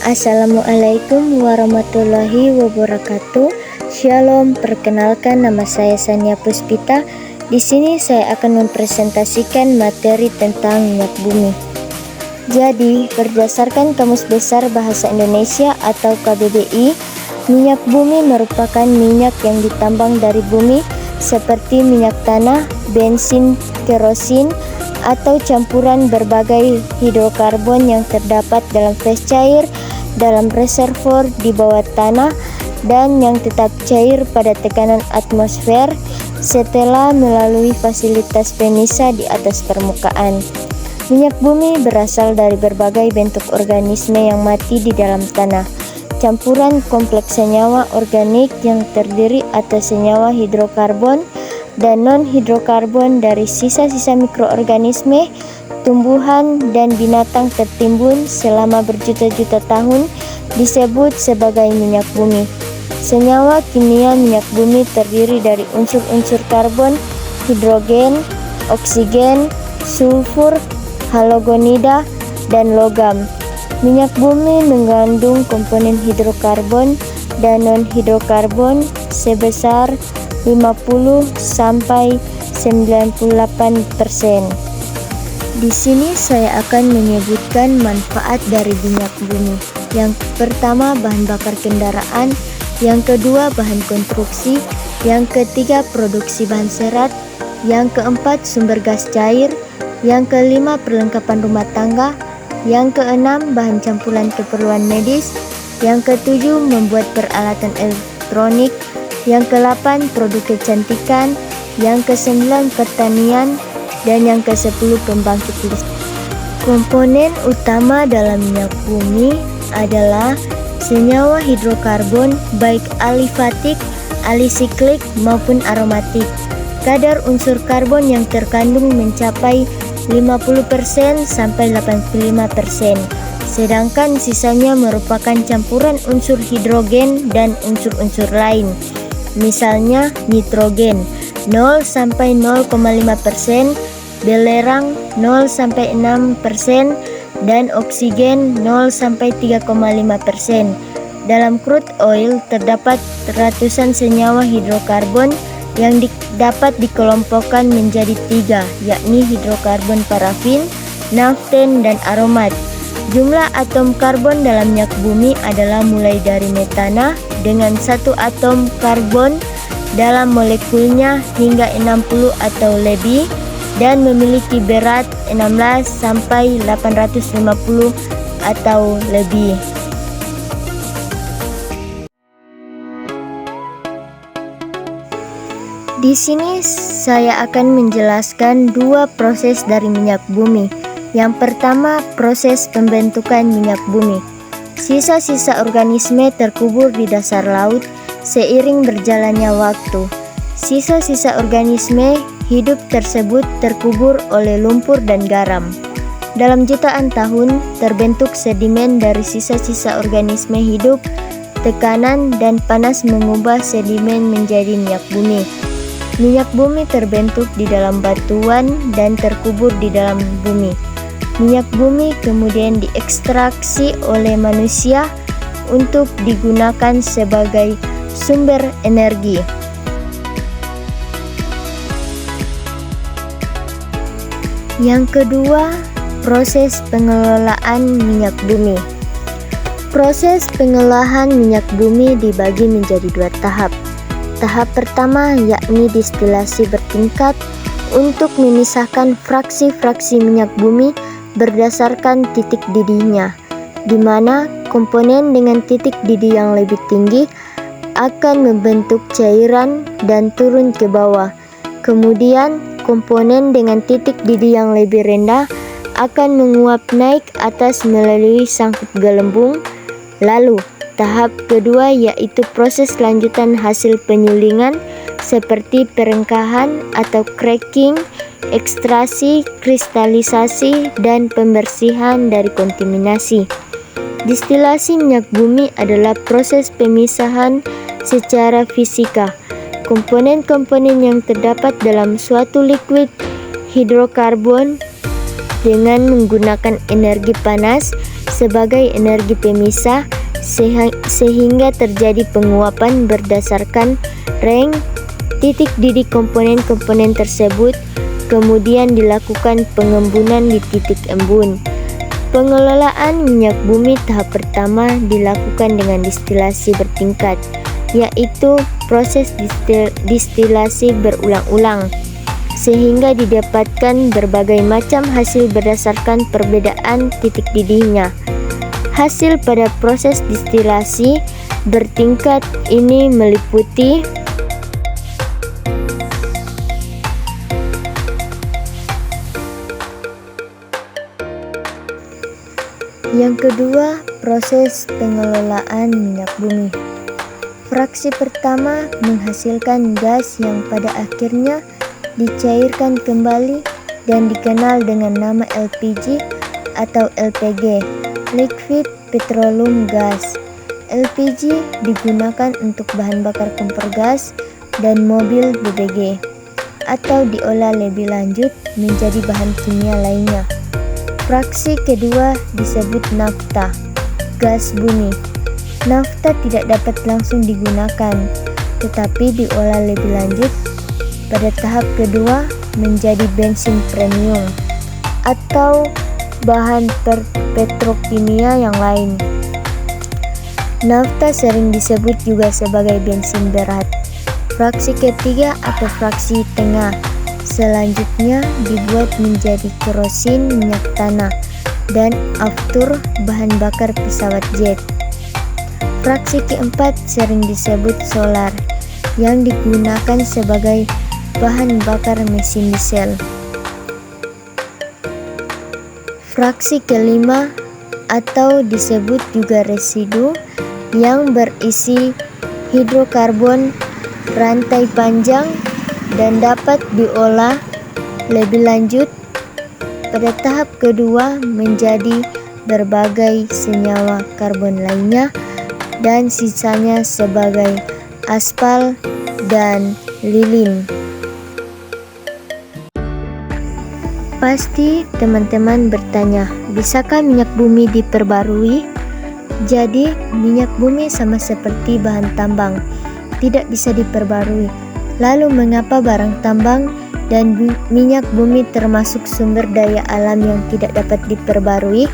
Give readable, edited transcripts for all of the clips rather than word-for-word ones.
Assalamualaikum warahmatullahi wabarakatuh. Shalom, perkenalkan nama saya Sania Puspita. Di sini saya akan mempresentasikan materi tentang minyak bumi. Jadi, berdasarkan Kamus Besar Bahasa Indonesia atau KBBI, minyak bumi merupakan minyak yang ditambang dari bumi seperti minyak tanah, bensin, kerosin, atau campuran berbagai hidrokarbon yang terdapat dalam fase cair, dalam reservoir di bawah tanah, dan yang tetap cair pada tekanan atmosfer setelah melalui fasilitas pemisah di atas permukaan. Minyak bumi berasal dari berbagai bentuk organisme yang mati di dalam tanah. Campuran kompleks senyawa organik yang terdiri atas senyawa hidrokarbon dan non-hidrokarbon dari sisa-sisa mikroorganisme, tumbuhan, dan binatang tertimbun selama berjuta-juta tahun disebut sebagai minyak bumi. Senyawa kimia minyak bumi terdiri dari unsur-unsur karbon, hidrogen, oksigen, sulfur, halogenida, dan logam. Minyak bumi mengandung komponen hidrokarbon dan non-hidrokarbon sebesar 50-98%. Di sini saya akan menyebutkan manfaat dari minyak bumi. Yang pertama, bahan bakar kendaraan. Yang kedua, bahan konstruksi. Yang ketiga, produksi bahan serat. Yang keempat, sumber gas cair. Yang kelima, perlengkapan rumah tangga. Yang keenam, bahan campuran keperluan medis. Yang ketujuh, membuat peralatan elektronik. Yang ke-8 produk kecantikan, yang ke-9 pertanian, dan yang ke-10 pembangkit listrik. Komponen utama dalam minyak bumi adalah senyawa hidrokarbon baik alifatik, alisiklik maupun aromatik. Kadar unsur karbon yang terkandung mencapai 50% sampai 85%. Sedangkan sisanya merupakan campuran unsur hidrogen dan unsur-unsur lain. Misalnya nitrogen 0 sampai 0,5%, belerang 0 sampai 6%, dan oksigen 0 sampai 3,5%. Dalam crude oil terdapat ratusan senyawa hidrokarbon yang dapat dikelompokkan menjadi 3, yakni hidrokarbon parafin, naften, dan aromat. Jumlah atom karbon dalam minyak bumi adalah mulai dari metana dengan 1 atom karbon dalam molekulnya hingga 60 atau lebih dan memiliki berat 16 sampai 850 atau lebih. Di sini saya akan menjelaskan 2 proses dari minyak bumi. Yang pertama, proses pembentukan minyak bumi. Sisa-sisa organisme terkubur di dasar laut seiring berjalannya waktu. Sisa-sisa organisme hidup tersebut terkubur oleh lumpur dan garam. Dalam jutaan tahun terbentuk sedimen dari sisa-sisa organisme hidup. Tekanan dan panas mengubah sedimen menjadi minyak bumi. Minyak bumi terbentuk di dalam batuan dan terkubur di dalam bumi. Minyak bumi kemudian diekstraksi oleh manusia untuk digunakan sebagai sumber energi. Yang kedua, proses pengelolaan minyak bumi. Proses pengolahan minyak bumi dibagi menjadi 2 tahap. Tahap pertama yakni distilasi bertingkat untuk memisahkan fraksi-fraksi minyak bumi berdasarkan titik didihnya, di mana komponen dengan titik didih yang lebih tinggi akan membentuk cairan dan turun ke bawah. Kemudian komponen dengan titik didih yang lebih rendah akan menguap naik atas melalui sangkut gelembung. Lalu tahap kedua yaitu proses lanjutan hasil penyulingan seperti perengkahan atau cracking, ekstrasi, kristalisasi, dan pembersihan dari kontaminasi. Distilasi minyak bumi adalah proses pemisahan secara fisika komponen-komponen yang terdapat dalam suatu liquid hidrokarbon dengan menggunakan energi panas sebagai energi pemisah sehingga terjadi penguapan berdasarkan rang titik didih komponen-komponen tersebut. Kemudian dilakukan pengembunan di titik embun. Pengelolaan minyak bumi tahap pertama dilakukan dengan distilasi bertingkat, yaitu proses distilasi berulang-ulang sehingga didapatkan berbagai macam hasil berdasarkan perbedaan titik didihnya. Hasil pada proses distilasi bertingkat ini meliputi yang kedua, proses pengelolaan minyak bumi. Fraksi pertama menghasilkan gas yang pada akhirnya dicairkan kembali dan dikenal dengan nama LPG atau LPG, Liquid Petroleum Gas. LPG digunakan untuk bahan bakar kompor gas dan mobil BBG, atau diolah lebih lanjut menjadi bahan kimia lainnya. Fraksi kedua disebut nafta, gas bumi. Nafta tidak dapat langsung digunakan, tetapi diolah lebih lanjut pada tahap kedua menjadi bensin premium atau bahan petrokimia yang lain. Nafta sering disebut juga sebagai bensin berat. Fraksi ketiga atau fraksi tengah selanjutnya dibuat menjadi kerosin minyak tanah dan aftur bahan bakar pesawat jet. Fraksi keempat sering disebut solar yang digunakan sebagai bahan bakar mesin diesel. Fraksi kelima atau disebut juga residu yang berisi hidrokarbon rantai panjang dan dapat diolah lebih lanjut pada tahap kedua menjadi berbagai senyawa karbon lainnya dan sisanya sebagai aspal dan lilin. Pasti teman-teman bertanya, bisakah minyak bumi diperbarui? Jadi, minyak bumi sama seperti bahan tambang, tidak bisa diperbarui. Lalu mengapa barang tambang dan minyak bumi termasuk sumber daya alam yang tidak dapat diperbarui?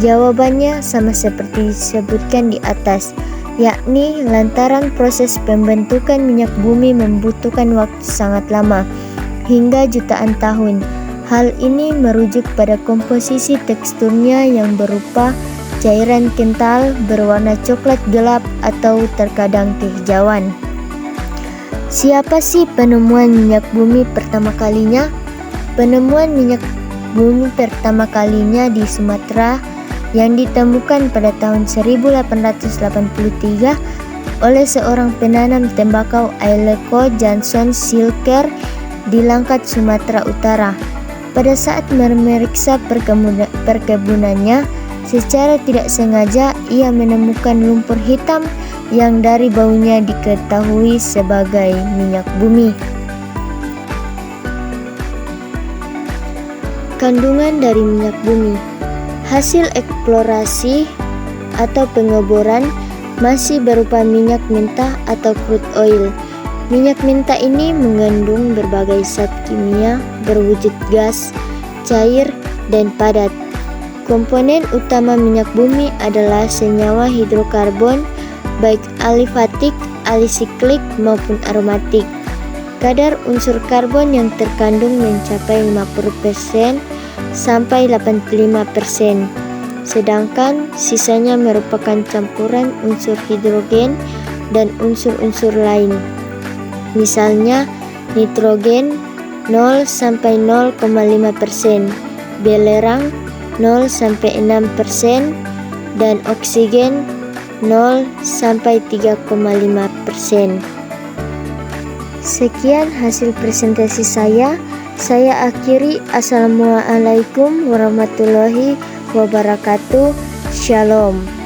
Jawabannya sama seperti disebutkan di atas, yakni lantaran proses pembentukan minyak bumi membutuhkan waktu sangat lama, hingga jutaan tahun. Hal ini merujuk pada komposisi teksturnya yang berupa cairan kental berwarna coklat gelap atau terkadang kehijauan. Siapa sih penemuan minyak bumi pertama kalinya? Penemuan minyak bumi pertama kalinya di Sumatera yang ditemukan pada tahun 1883 oleh seorang penanam tembakau Aileko Jansson Silker di Langkat, Sumatera Utara. Pada saat memeriksa perkebunannya, secara tidak sengaja ia menemukan lumpur hitam yang dari baunya diketahui sebagai minyak bumi. Kandungan dari minyak bumi. Hasil eksplorasi atau pengeboran masih berupa minyak mentah atau crude oil. Minyak mentah ini mengandung berbagai zat kimia berwujud gas, cair, dan padat. Komponen utama minyak bumi adalah senyawa hidrokarbon, baik alifatik, alisiklik, maupun aromatik. Kadar unsur karbon yang terkandung mencapai 50% sampai 85%, sedangkan sisanya merupakan campuran unsur hidrogen dan unsur-unsur lain. Misalnya, nitrogen 0 sampai 0,5%, belerang 0 sampai 6%, dan oksigen 0 sampai 3,5%. Sekian hasil presentasi saya. Saya akhiri. Assalamualaikum warahmatullahi wabarakatuh. Shalom.